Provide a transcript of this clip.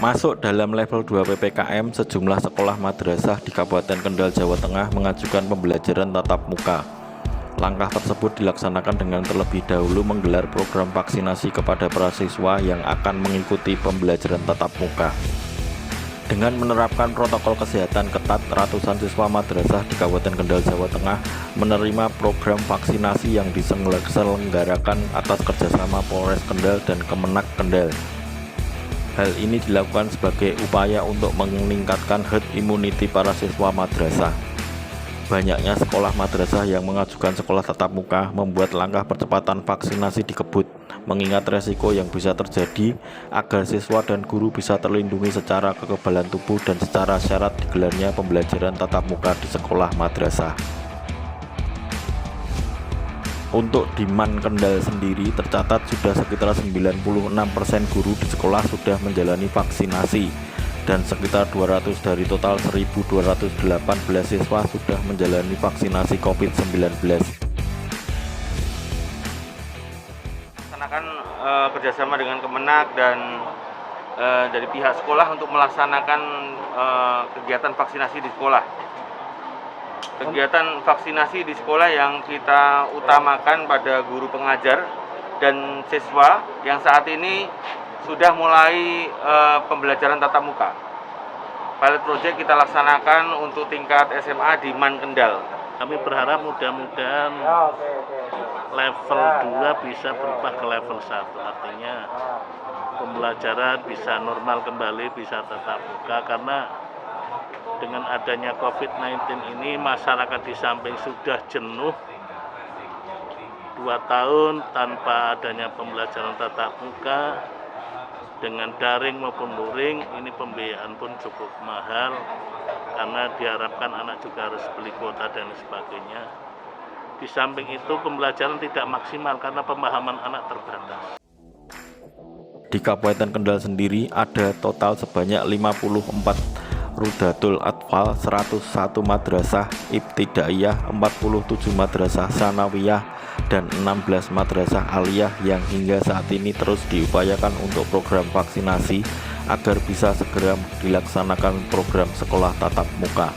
Masuk dalam level 2 PPKM, sejumlah sekolah madrasah di Kabupaten Kendal, Jawa Tengah mengajukan pembelajaran tatap muka. Langkah tersebut dilaksanakan dengan terlebih dahulu menggelar program vaksinasi kepada para siswa yang akan mengikuti pembelajaran tatap muka. Dengan menerapkan protokol kesehatan ketat, ratusan siswa madrasah di Kabupaten Kendal, Jawa Tengah menerima program vaksinasi yang diselenggarakan atas kerjasama Polres Kendal dan Kemenak Kendal. Hal ini dilakukan sebagai upaya untuk meningkatkan herd immunity para siswa madrasah. Banyaknya sekolah madrasah yang mengajukan sekolah tatap muka membuat langkah percepatan vaksinasi dikebut, mengingat resiko yang bisa terjadi agar siswa dan guru bisa terlindungi secara kekebalan tubuh dan secara syarat digelarnya pembelajaran tatap muka di sekolah madrasah. Untuk di Man Kendal sendiri tercatat sudah sekitar 96% guru di sekolah sudah menjalani vaksinasi dan sekitar 200 dari total 1218 siswa sudah menjalani vaksinasi COVID-19. Melaksanakan kerjasama dengan Kemenak dan dari pihak sekolah untuk melaksanakan kegiatan vaksinasi di sekolah. Kegiatan vaksinasi di sekolah yang kita utamakan pada guru pengajar dan siswa yang saat ini sudah mulai pembelajaran tatap muka. Pilot project kita laksanakan untuk tingkat SMA di Man Kendal. Kami berharap mudah-mudahan level 2 bisa berubah ke level 1, artinya pembelajaran bisa normal kembali, bisa tatap muka, karena dengan adanya COVID-19 ini masyarakat di samping sudah jenuh 2 tahun tanpa adanya pembelajaran tatap muka dengan daring maupun luring, ini pembiayaan pun cukup mahal karena diharapkan anak juga harus beli kuota dan sebagainya. Di samping itu pembelajaran tidak maksimal karena pemahaman anak terbatas. Di Kabupaten Kendal sendiri ada total sebanyak 54 Rudatul Atfal, 101 madrasah ibtidaiyah, 47 madrasah sanawiyah, dan 16 madrasah aliyah yang hingga saat ini terus diupayakan untuk program vaksinasi agar bisa segera dilaksanakan program sekolah tatap muka.